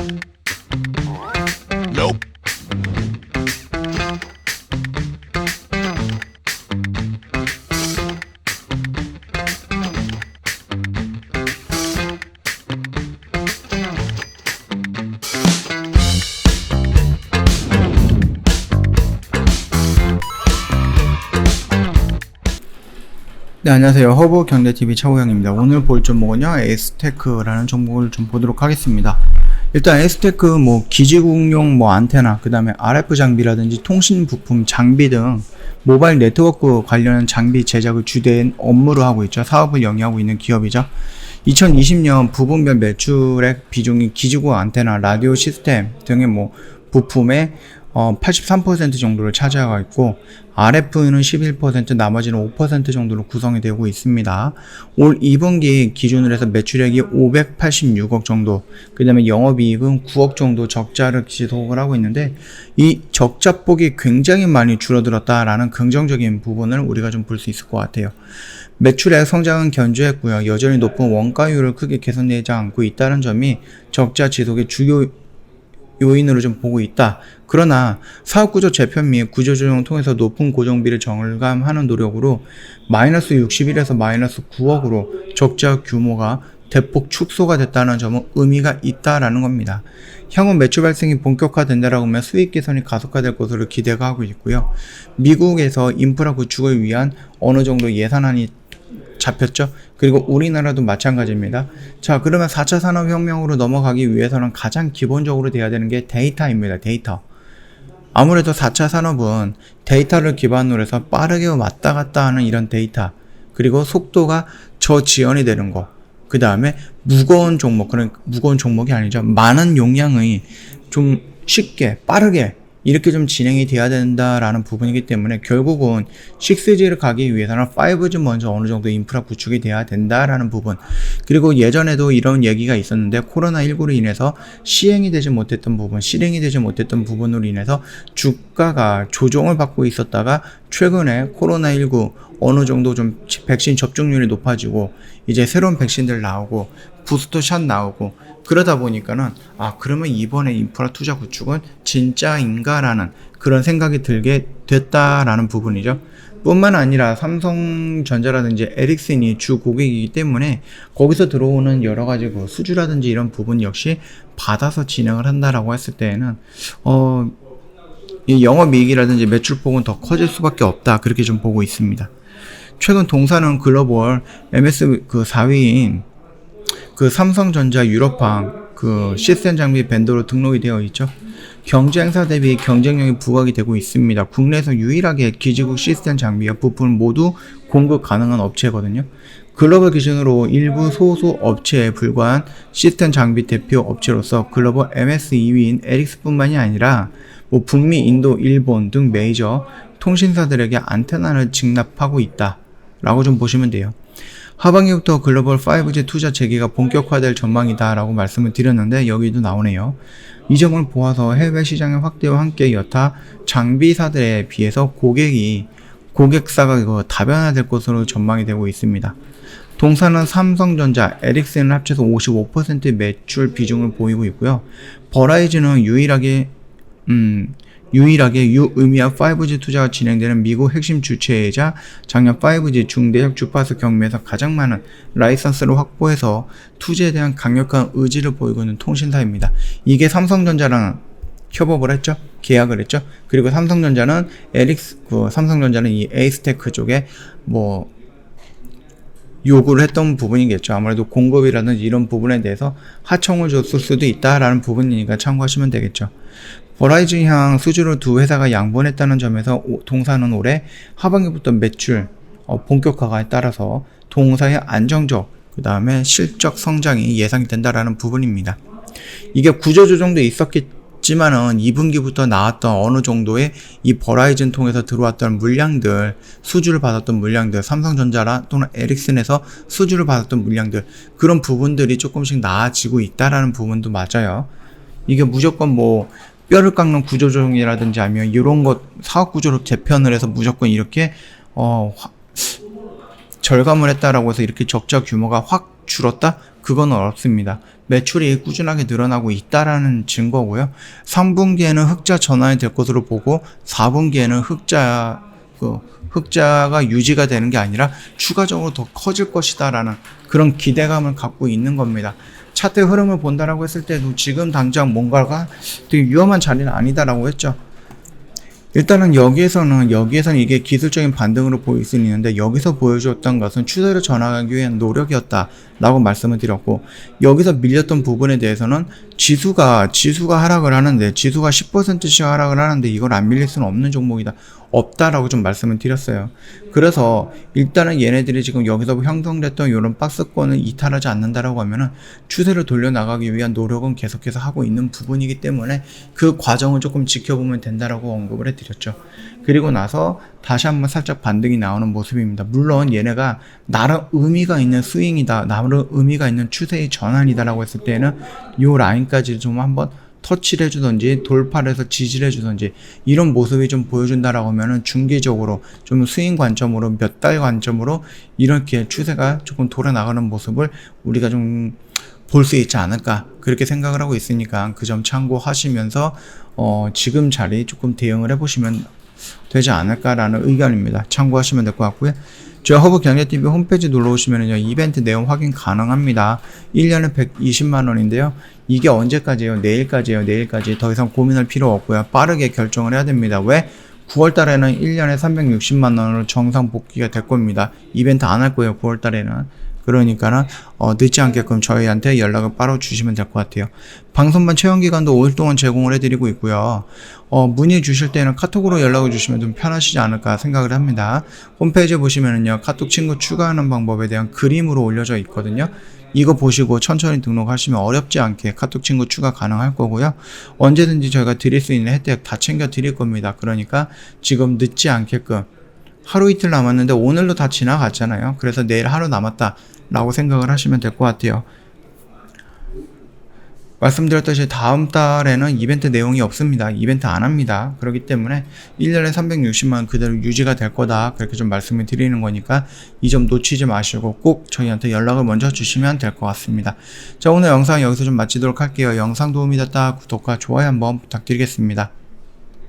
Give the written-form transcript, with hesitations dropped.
Nope. 네, 안녕하세요. 허브경제TV 차우영입니다. 오늘 볼 종목은요, 에스테크라는 종목을 좀 보도록 하겠습니다. 일단 에스테크 기지국용 안테나, 그 다음에 RF 장비라든지 통신 부품 장비 등 모바일 네트워크 관련 장비 제작을 주된 업무로 하고 있죠. 사업을 영위하고 있는 기업이죠. 2020년 부분별 매출액 비중이 기지국 안테나, 라디오 시스템 등의 부품의 83% 정도를 차지하고 있고, RF는 11%, 나머지는 5% 정도로 구성이 되고 있습니다. 올 2분기 기준으로 해서 매출액이 586억 정도, 그 다음에 영업이익은 9억 정도 적자를 지속을 하고 있는데, 이 적자폭이 굉장히 많이 줄어들었다라는 긍정적인 부분을 우리가 좀 볼 수 있을 것 같아요. 매출액 성장은 견조했고요. 여전히 높은 원가율을 크게 개선되지 않고 있다는 점이 적자 지속의 주요 요인으로 좀 보고 있다. 그러나 사업구조 재편 및 구조조정을 통해서 높은 고정비를 절감하는 노력으로 마이너스 61에서 마이너스 9억으로 적자 규모가 대폭 축소가 됐다는 점은 의미가 있다라는 겁니다. 향후 매출 발생이 본격화된다라고 하면 수익 개선이 가속화될 것으로 기대가 하고 있고요. 미국에서 인프라 구축을 위한 어느 정도 예산안이 잡혔죠. 그리고 우리나라도 마찬가지입니다. 자, 그러면 4차 산업혁명으로 넘어가기 위해서는 가장 기본적으로 돼야 되는 게 데이터입니다. 데이터. 아무래도 4차 산업은 데이터를 기반으로 해서 빠르게 왔다 갔다 하는 이런 데이터, 그리고 속도가 저지연이 되는 거, 그 다음에 무거운 종목, 그러니까 무거운 종목이 아니죠. 많은 용량의 좀 쉽게 빠르게 이렇게 좀 진행이 돼야 된다라는 부분이기 때문에 결국은 6G를 가기 위해서는 5G 먼저 어느 정도 인프라 구축이 돼야 된다라는 부분, 그리고 예전에도 이런 얘기가 있었는데 코로나19로 인해서 실행이 되지 못했던 부분으로 인해서 주가가 조정을 받고 있었다가 최근에 코로나19 어느 정도 좀 백신 접종률이 높아지고 이제 새로운 백신들 나오고 부스터샷 나오고 그러다 보니까는 그러면 이번에 인프라 투자 구축은 진짜인가라는 그런 생각이 들게 됐다라는 부분이죠. 뿐만 아니라 삼성전자라든지 에릭슨이 주 고객이기 때문에 거기서 들어오는 여러 가지 수주라든지 이런 부분 역시 받아서 진행을 한다라고 했을 때에는 이 영업이익이라든지 매출폭은 더 커질 수밖에 없다, 그렇게 좀 보고 있습니다. 최근 동사는 글로벌 MS 4위인 삼성전자 유럽판 시스템 장비 벤더로 등록이 되어 있죠. 경쟁사 대비 경쟁력이 부각이 되고 있습니다. 국내에서 유일하게 기지국 시스템 장비와 부품을 모두 공급 가능한 업체거든요. 글로벌 기준으로 일부 소수 업체에 불과한 시스템 장비 대표 업체로서 글로벌 MS 2위인 에릭스뿐만이 아니라 북미, 인도, 일본 등 메이저 통신사들에게 안테나를 직납하고 있다라고 좀 보시면 돼요. 하반기부터 글로벌 5G 투자 재개가 본격화될 전망이다 라고 말씀을 드렸는데 여기도 나오네요. 이 점을 보아서 해외 시장의 확대와 함께 여타 장비사들에 비해서 고객사가 다변화될 것으로 전망이 되고 있습니다. 동사는 삼성전자, 에릭슨을 합쳐서 55% 매출 비중을 보이고 있고요. 버라이즌은 유일하게 유의미한 5G 투자가 진행되는 미국 핵심 주체이자 작년 5G 중대형 주파수 경매에서 가장 많은 라이선스를 확보해서 투자에 대한 강력한 의지를 보이고 있는 통신사입니다. 이게 삼성전자랑 협업을 했죠. 계약을 했죠. 그리고 삼성전자는 삼성전자는 이 에이스테크 쪽에 요구를 했던 부분이겠죠. 아무래도 공급이라든지 이런 부분에 대해서 하청을 줬을 수도 있다라는 부분이니까 참고하시면 되겠죠. 버라이즌향 수주를 두 회사가 양분했다는 점에서 동사는 올해 하반기부터 매출 본격화에 따라서 동사의 안정적, 그 다음에 실적 성장이 예상이 된다라는 부분입니다. 이게 구조조정도 있었겠지만은 2분기부터 나왔던 어느 정도의 이 버라이즌 통해서 들어왔던 물량들, 수주를 받았던 물량들, 삼성전자라 또는 에릭슨에서 수주를 받았던 물량들, 그런 부분들이 조금씩 나아지고 있다라는 부분도 맞아요. 이게 무조건 뼈를 깎는 구조조정이라든지 아니면 이런 것 사업 구조로 재편을 해서 무조건 이렇게 절감을 했다라고 해서 이렇게 적자 규모가 확 줄었다? 그건 어렵습니다. 매출이 꾸준하게 늘어나고 있다라는 증거고요. 3분기에는 흑자 전환이 될 것으로 보고 4분기에는 흑자가 유지가 되는 게 아니라 추가적으로 더 커질 것이다라는 그런 기대감을 갖고 있는 겁니다. 차트 흐름을 본다라고 했을 때도 지금 당장 뭔가가 되게 위험한 자리는 아니다라고 했죠. 일단은 여기에서는 이게 기술적인 반등으로 보일 수 있는데, 여기서 보여줬던 것은 추세를 전환하기 위한 노력이었다라고 말씀을 드렸고, 여기서 밀렸던 부분에 대해서는 지수가 하락을 하는데, 지수가 10%씩 하락을 하는데 이걸 안 밀릴 수는 없는 종목이다. 없다라고 좀 말씀을 드렸어요. 그래서 일단은 얘네들이 지금 여기서 형성됐던 이런 박스권을 이탈하지 않는다라고 하면은 추세를 돌려나가기 위한 노력은 계속해서 하고 있는 부분이기 때문에 그 과정을 조금 지켜보면 된다라고 언급을 해드렸죠. 그리고 나서 다시 한번 살짝 반등이 나오는 모습입니다. 물론 얘네가 나름 의미가 있는 스윙이다, 나름 의미가 있는 추세의 전환이다라고 했을 때는 이 라인까지 좀 한번 터치를 해주던지 돌파를 해서 지지를 해주던지 이런 모습이 좀 보여준다라고 하면은 중기적으로 좀 스윙 관점으로 몇 달 관점으로 이렇게 추세가 조금 돌아나가는 모습을 우리가 좀 볼 수 있지 않을까 그렇게 생각을 하고 있으니까 그 점 참고하시면서 지금 자리 조금 대응을 해보시면 되지 않을까라는 의견입니다. 참고하시면 될 것 같고요. 저희 허브경제TV 홈페이지 눌러오시면요, 이벤트 내용 확인 가능합니다. 1년에 120만원인데요. 이게 언제까지예요? 내일까지예요. 내일까지. 더 이상 고민할 필요 없고요. 빠르게 결정을 해야 됩니다. 왜? 9월달에는 1년에 360만원으로 정상 복귀가 될 겁니다. 이벤트 안 할 거예요. 9월달에는. 그러니까는 늦지 않게끔 저희한테 연락을 바로 주시면 될 것 같아요. 방송반 체험기간도 5일 동안 제공을 해드리고 있고요. 문의 주실 때는 카톡으로 연락을 주시면 좀 편하시지 않을까 생각을 합니다. 홈페이지에 보시면은요, 카톡 친구 추가하는 방법에 대한 그림으로 올려져 있거든요. 이거 보시고 천천히 등록하시면 어렵지 않게 카톡 친구 추가 가능할 거고요. 언제든지 저희가 드릴 수 있는 혜택 다 챙겨 드릴 겁니다. 그러니까 지금 늦지 않게끔, 하루 이틀 남았는데 오늘도 다 지나갔잖아요. 그래서 내일 하루 남았다 라고 생각을 하시면 될 것 같아요. 말씀드렸듯이 다음 달에는 이벤트 내용이 없습니다. 이벤트 안 합니다. 그렇기 때문에 1년에 360만 그대로 유지가 될 거다, 그렇게 좀 말씀을 드리는 거니까 이 점 놓치지 마시고 꼭 저희한테 연락을 먼저 주시면 될 것 같습니다. 자, 오늘 영상 여기서 좀 마치도록 할게요. 영상 도움이 됐다 구독과 좋아요 한번 부탁드리겠습니다.